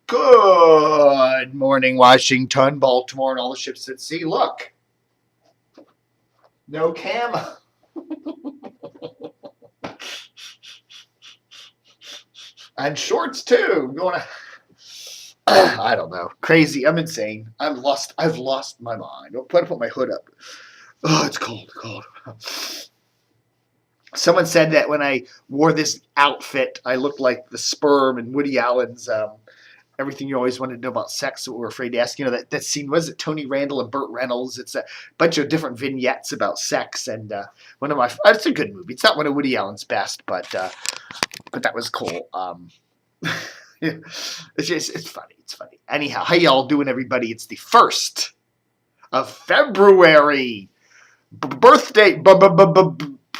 Good morning, Washington, Baltimore, and all the ships at sea. Look, no camo. And shorts too. Going to, I don't know. Crazy. I'm insane. I've lost my mind. I'll put my hood up. Oh, it's cold. Cold. Someone said that when I wore this outfit, I looked like the sperm in Woody Allen's Everything You Always Wanted to Know About Sex That We're Afraid to Ask. You know, that scene, was it Tony Randall and Burt Reynolds? It's a bunch of different vignettes about sex. And it's a good movie. It's not one of Woody Allen's best, but that was cool. It's funny. It's funny. Anyhow, how y'all doing, everybody? It's the 1st of February. Birthday,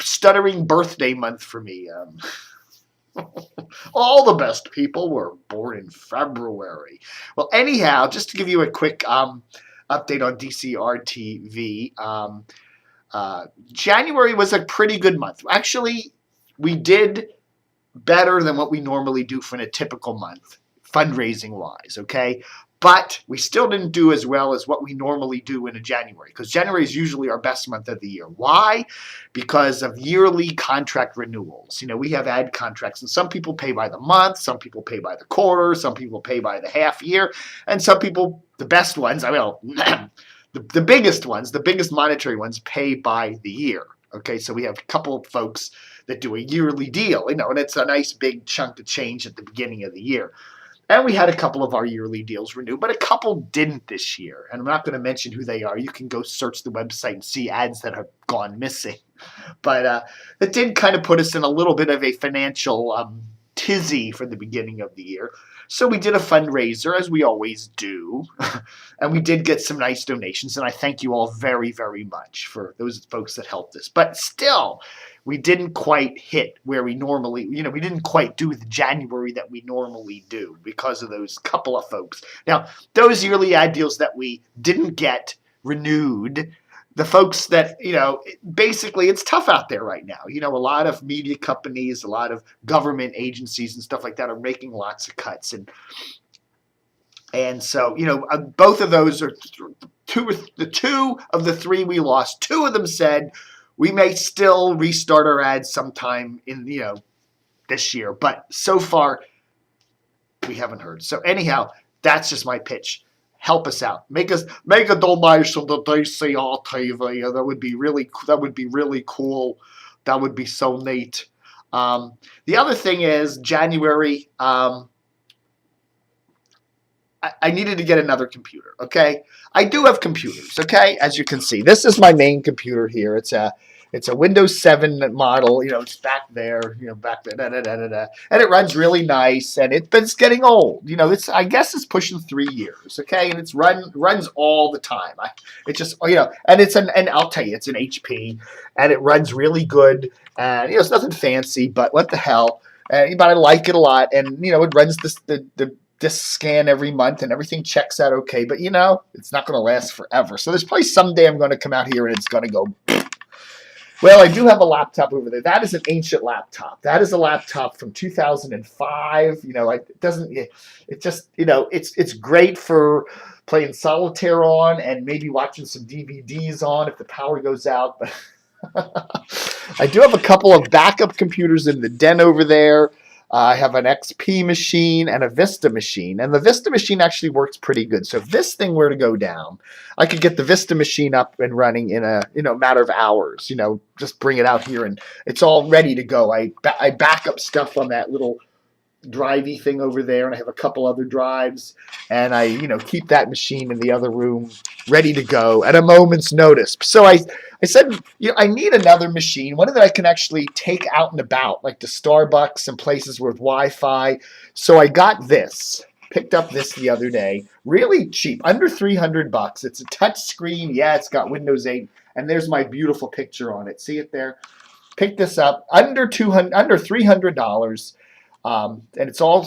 stuttering birthday month for me. All the best people were born in February. Well, anyhow, just to give you a quick update on DCRTV, January was a pretty good month. Actually, we did better than what we normally do for a typical month, fundraising-wise, okay? But we still didn't do as well as what we normally do in a January, because January is usually our best month of the year. Why? Because of yearly contract renewals. You know, we have ad contracts, and some people pay by the month, some people pay by the quarter, some people pay by the half year, and some people, the best ones, the biggest ones, the biggest monetary ones, pay by the year. Okay, so we have a couple of folks that do a yearly deal, you know, and it's a nice big chunk of change at the beginning of the year. And we had a couple of our yearly deals renew, but a couple didn't this year. And I'm not going to mention who they are. You can go search the website and see ads that have gone missing. But it did kind of put us in a little bit of a financial tizzy for the beginning of the year. So we did a fundraiser, as we always do, and we did get some nice donations, and I thank you all very, very much for those folks that helped us. But still, we didn't quite hit where we normally, you know, we didn't quite do the January that we normally do because of those couple of folks. Now, those yearly ad deals that we didn't get renewed, the folks that, you know, basically it's tough out there right now. You know, a lot of media companies, a lot of government agencies and stuff like that are making lots of cuts. And so, you know, both of those are two of the three we lost. Two of them said we may still restart our ads sometime in, you know, this year. But so far, we haven't heard. So anyhow, that's just my pitch. Help us out. Make a donation to DCRTV. That would be really cool. That would be so neat. The other thing is January. I needed to get another computer. Okay, I do have computers. Okay, as you can see, this is my main computer here. It's a Windows 7 model. You know, it's back there. You know, back there. And it runs really nice. But it's getting old. You know, I guess it's pushing 3 years. Okay, and it's runs all the time. It just, you know, and I'll tell you, it's an HP, and it runs really good. And you know, it's nothing fancy, but what the hell? But I like it a lot, and you know, it runs the disk scan every month, and everything checks out okay. But you know, it's not going to last forever. So there's probably someday I'm going to come out here and it's going to go. Well, I do have a laptop over there. That is an ancient laptop. That is a laptop from 2005. You know, it just, you know, it's great for playing solitaire on and maybe watching some DVDs on if the power goes out. But I do have a couple of backup computers in the den over there. I have an XP machine and a Vista machine, and the Vista machine actually works pretty good. So if this thing were to go down, I could get the Vista machine up and running in a matter of hours. You know, just bring it out here and it's all ready to go. I back up stuff on that little drivey thing over there, and I have a couple other drives, and I keep that machine in the other room ready to go at a moment's notice. So I said, I need another machine, one that I can actually take out and about, like to Starbucks and places with Wi-Fi. So I got this, picked up this the other day, really cheap, under $300. It's a touch screen. Yeah, it's got Windows 8, and there's my beautiful picture on it. See it there? Picked this up under $300. And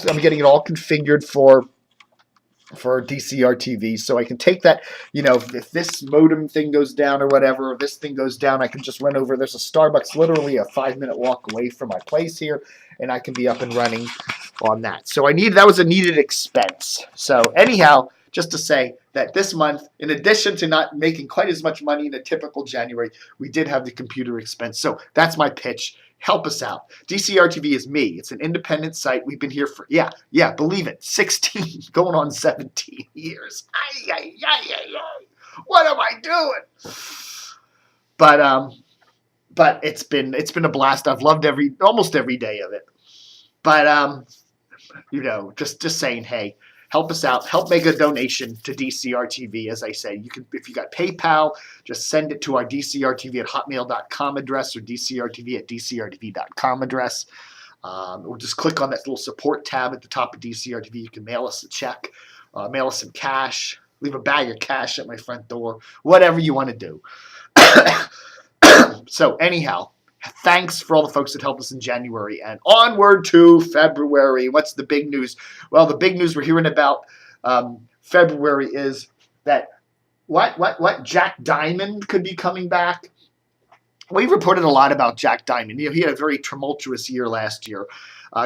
I'm getting it all configured for for DCRTV, so I can take that, if this modem thing goes down or whatever, if this thing goes down, I can just run over. There's a Starbucks literally a 5-minute walk away from my place here, and I can be up and running on that. So that was a needed expense. So anyhow, just to say that this month, in addition to not making quite as much money in a typical January, we did have the computer expense. So that's my pitch. Help us out. DCRTV is me. It's an independent site. We've been here for, believe it, 16, going on 17 years. What am I doing? But it's been a blast. I've loved almost every day of it. But just saying, hey, help us out. Help make a donation to DCRTV. As I say, you can, if you got PayPal, just send it to our DCRTV@hotmail.com address or DCRTV@DCRTV.com address. Or just click on that little support tab at the top of DCRTV. You can mail us a check, mail us some cash, leave a bag of cash at my front door, whatever you want to do. So anyhow, thanks for all the folks that helped us in January, and onward to February. What's the big news? Well, the big news we're hearing about February is that what Jack Diamond could be coming back. We've reported a lot about Jack Diamond. He had a very tumultuous year last year,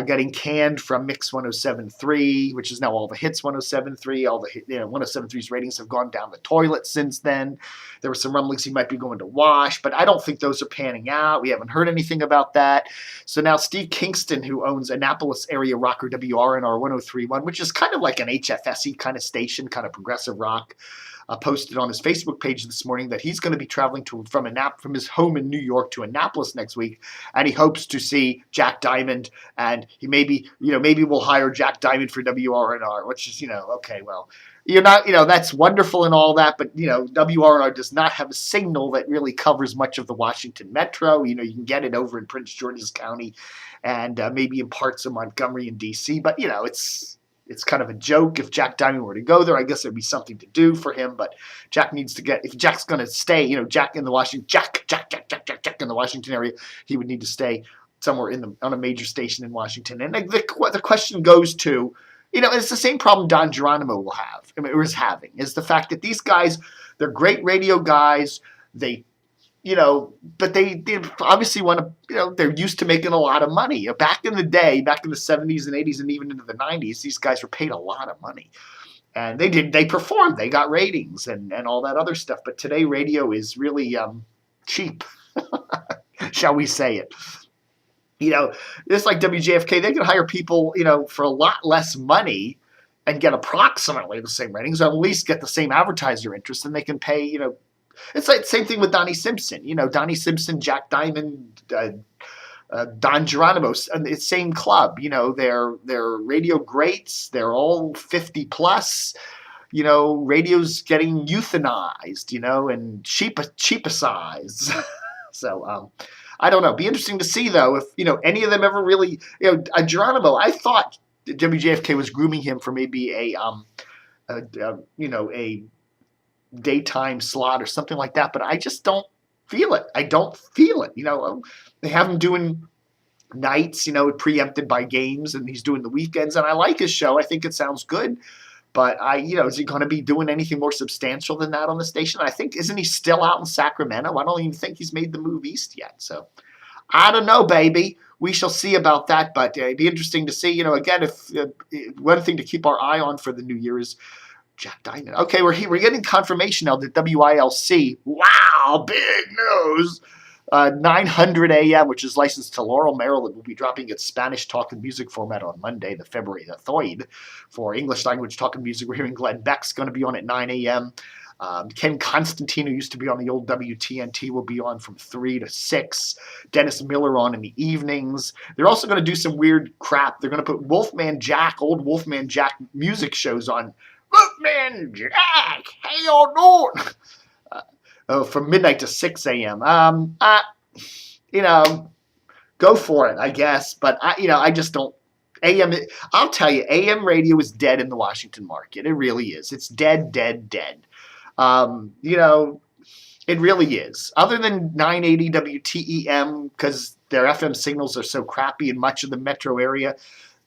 getting canned from Mix 107.3, which is now all the hits 107.3. All the 107.3's ratings have gone down the toilet since then. There were some rumblings he might be going to Wash, but I don't think those are panning out. We haven't heard anything about that. So now Steve Kingston, who owns Annapolis area rocker WRNR 103.1, which is kind of like an HFSE kind of station, kind of progressive rock, posted on his Facebook page this morning that he's going to be traveling from his home in New York to Annapolis next week, and he hopes to see Jack Diamond, and he maybe we'll hire Jack Diamond for WRNR, which is, okay, well, you're not, that's wonderful and all that, but, WRNR does not have a signal that really covers much of the Washington metro. You can get it over in Prince George's County and maybe in parts of Montgomery and D.C., but, it's kind of a joke. If Jack Diamond were to go there, I guess there'd be something to do for him. But Jack needs to if Jack's going to stay, Jack in the Washington area, he would need to stay somewhere on a major station in Washington. And the question goes to, it's the same problem Don Geronimo will have, is having, is the fact that these guys, they're great radio guys. They, but they obviously want to, they're used to making a lot of money. Back in the day, back in the 70s and 80s and even into the 90s, these guys were paid a lot of money. And they performed, they got ratings and all that other stuff. But today radio is really cheap, shall we say it. Just like WJFK, they can hire people, for a lot less money and get approximately the same ratings, or at least get the same advertiser interest, and they can pay, it's like the same thing with Donnie Simpson. Donnie Simpson, Jack Diamond, Don Geronimo, it's same club. They're radio greats. They're all 50 plus. Radio's getting euthanized. And cheapicized. So I don't know. Be interesting to see though if any of them ever really. Geronimo. I thought WJFK was grooming him for maybe a daytime slot or something like that, but I just don't feel it. They have him doing nights, preempted by games, and he's doing the weekends, and I like his show. I think it sounds good, but is he going to be doing anything more substantial than that on the station? I think, isn't he still out in Sacramento? I don't even think he's made the move east yet. So I don't know, baby. We shall see about that, but it'd be interesting to see, again, if one thing to keep our eye on for the new year is Jack Diamond. Okay, we're getting confirmation now that WILC, wow, big news, 900 AM, which is licensed to Laurel, Maryland, will be dropping its Spanish talk and music format on Monday, the February the 3rd. For English language talk and music, we're hearing Glenn Beck's going to be on at 9 AM. Ken Constantine, who used to be on the old WTNT, will be on from 3 to 6. Dennis Miller on in the evenings. They're also going to do some weird crap. They're going to put old Wolfman Jack music shows on. Wolfman Jack, how y'all doing? From midnight to 6 a.m. Go for it, I guess. But I just don't. AM. I'll tell you, AM radio is dead in the Washington market. It really is. It's dead, dead, dead. It really is. Other than 980 WTEM, because their FM signals are so crappy in much of the metro area.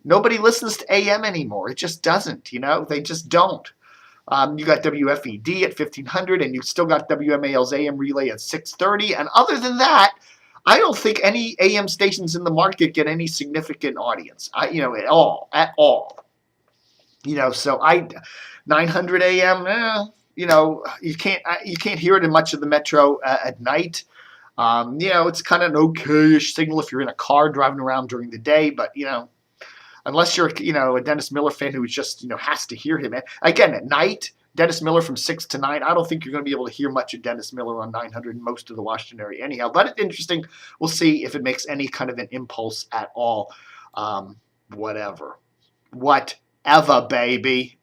Nobody listens to AM anymore. It just doesn't, they just don't. You got WFED at 1500, and you still got WMAL's AM relay at 630. And other than that, I don't think any AM stations in the market get any significant audience, at all. So 900 AM, you can't hear it in much of the metro at night. It's kind of an okay-ish signal if you're in a car driving around during the day, but unless you're a Dennis Miller fan who just has to hear him. Again, at night, Dennis Miller from 6 to 9, I don't think you're going to be able to hear much of Dennis Miller on 900 in most of the Washington area anyhow. But it's interesting. We'll see if it makes any kind of an impulse at all. Whatever, baby.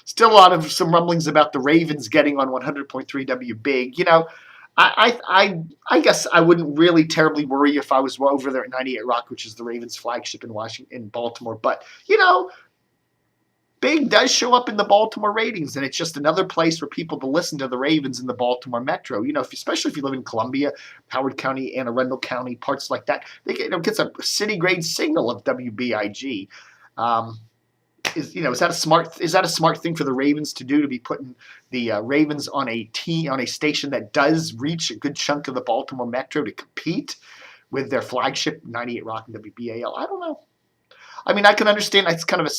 Still some rumblings about the Ravens getting on 100.3 W Big. I guess I wouldn't really terribly worry if I was over there at 98 Rock, which is the Ravens flagship in Baltimore. But, Big does show up in the Baltimore ratings, and it's just another place for people to listen to the Ravens in the Baltimore metro. Especially if you live in Columbia, Howard County, Anne Arundel County, parts like that. It gets a city-grade signal of WBIG. Is that a smart thing for the Ravens to do, to be putting the Ravens on a station that does reach a good chunk of the Baltimore metro to compete with their flagship 98 Rock and WBAL? I don't know. I mean, I can understand it's kind of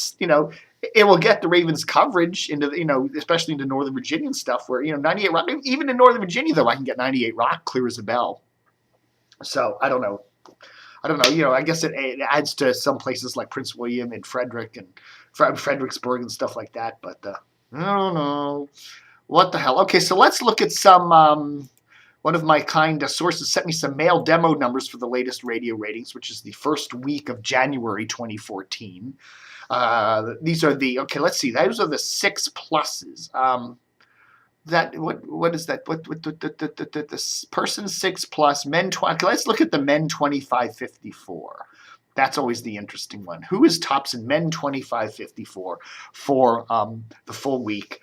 it will get the Ravens coverage into especially into Northern Virginia and stuff where 98 Rock, even in Northern Virginia though, I can get 98 Rock clear as a bell. So I don't know. I guess it adds to some places like Prince William and Frederick and Fredericksburg and stuff like that. But I don't know. What the hell? Okay, so let's look at some. One of my kind sources sent me some mail demo numbers for the latest radio ratings, which is the first week of January 2014. These are let's see. Those are the 6 pluses. What is that? What the person 6 plus men 20? Okay, let's look at the men 25-54. That's always the interesting one. Who is tops in men 25-54 for the full week?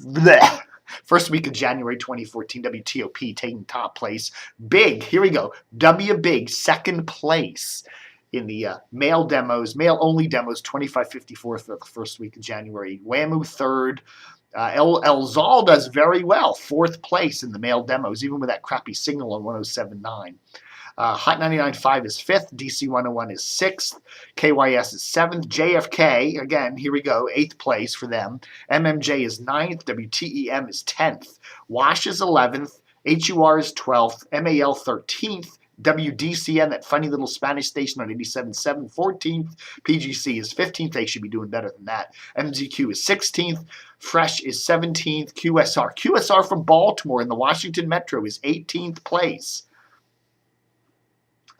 Blech. First week of January 2014, WTOP taking top place. Big, here we go. W Big, second place in the male-only demos, 25-54 for the first week of January. WAMU third. El Zal does very well, 4th place in the male demos, even with that crappy signal on 107.9. Hot 99.5 is 5th, DC 101 is 6th, KYS is 7th, JFK, again, here we go, 8th place for them. MMJ is 9th, WTEM is 10th, WASH is 11th, HUR is 12th, MAL 13th, WDCN, that funny little Spanish station on 87.7, 14th, PGC is 15th, they should be doing better than that. MZQ is 16th, Fresh is 17th, QSR from Baltimore in the Washington Metro is 18th place.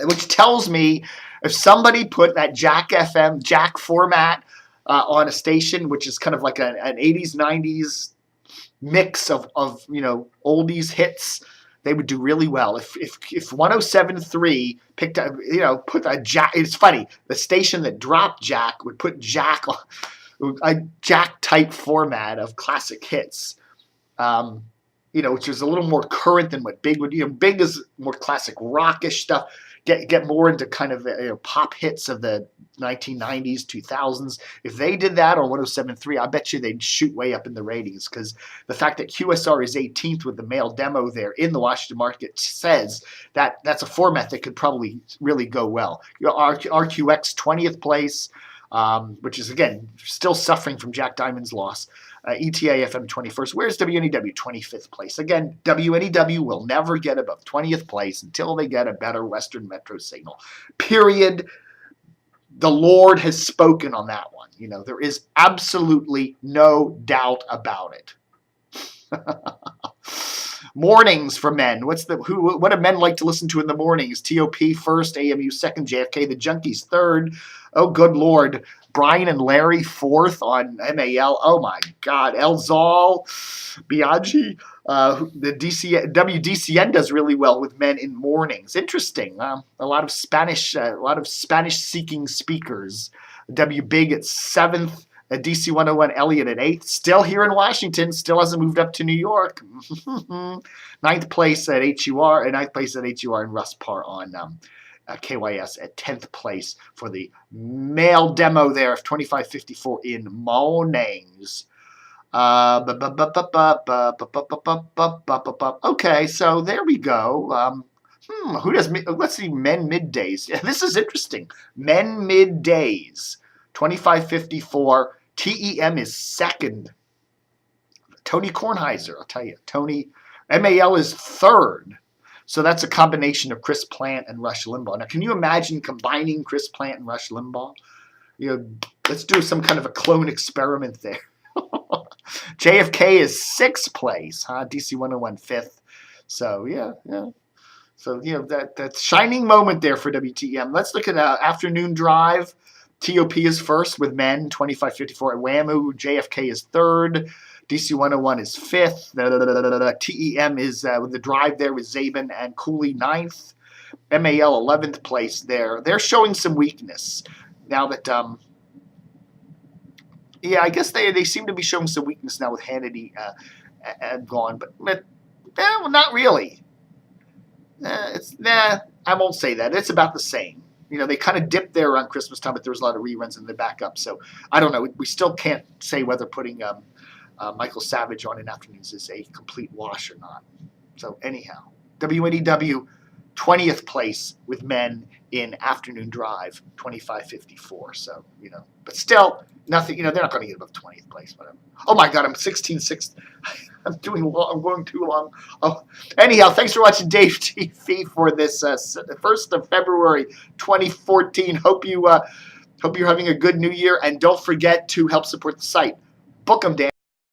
Which tells me if somebody put that Jack FM, Jack format on a station, which is kind of like an 80s, 90s mix of oldies hits, they would do really well. If 107.3 picked up, put a Jack, it's funny, the station that dropped Jack would put Jack, a Jack type format of classic hits. Which is a little more current than what Big would do. Big is more classic rockish stuff. Get more into kind of pop hits of the 1990s, 2000s. If they did that on 107.3, I bet you they'd shoot way up in the ratings, because the fact that QSR is 18th with the male demo there in the Washington market says that that's a format that could probably really go well. RQX 20th place, which is, again, still suffering from Jack Diamond's loss. ETA FM 21st. Where's WNEW? 25th place. Again, WNEW will never get above 20th place until they get a better Western Metro signal. Period. The Lord has spoken on that one. There is absolutely no doubt about it. Mornings for men. What do men like to listen to in the mornings? TOP first, AMU second, JFK the Junkies third. Oh, good Lord. Brian and Larry fourth on MAL. Oh, my God. El Zal, Biaggi. The WDCN does really well with men in mornings. Interesting. A lot of Spanish-speaking speakers. W Big at 7th. DC 101 Elliott at 8th. Still here in Washington. Still hasn't moved up to New York. 9th place at HUR. And 9th place at HUR and Russ Parr on KYS at 10th place for the male demo there of 2554 in mornings. Okay, so there we go. Who does, let's see, men middays. This is interesting. Men middays, 2554. TEM is second. Tony Kornheiser, I'll tell you. Tony, MAL is third. So that's a combination of Chris Plant and Rush Limbaugh. Now, can you imagine combining Chris Plant and Rush Limbaugh? Let's do some kind of a clone experiment there. JFK is sixth place, huh? DC 101 fifth. So yeah. So that shining moment there for WTEM. Let's look at afternoon drive. TOP is first with men, 2554 at WAMU. JFK is third. DC 101 is fifth. TEM is with the drive there with Zabin and Cooley ninth. MAL 11th place there. They're showing some weakness now that. Yeah, I guess they seem to be showing some weakness now with Hannity gone, but well, not really. I won't say that. It's about the same. They kind of dipped there around Christmas time, but there was a lot of reruns and they back up. So I don't know. We still can't say whether putting Michael Savage on in afternoons is a complete wash or not. So anyhow, WNEW 20th place with men in afternoon drive, 2554. So but still. Nothing, they're not going to get above 20th place. Whatever. Oh my God, I'm 16-6. I'm going too long. Oh, anyhow, thanks for watching Dave TV for this 1st of February, 2014. Hope you're having a good New Year, and don't forget to help support the site. Book them, Dan.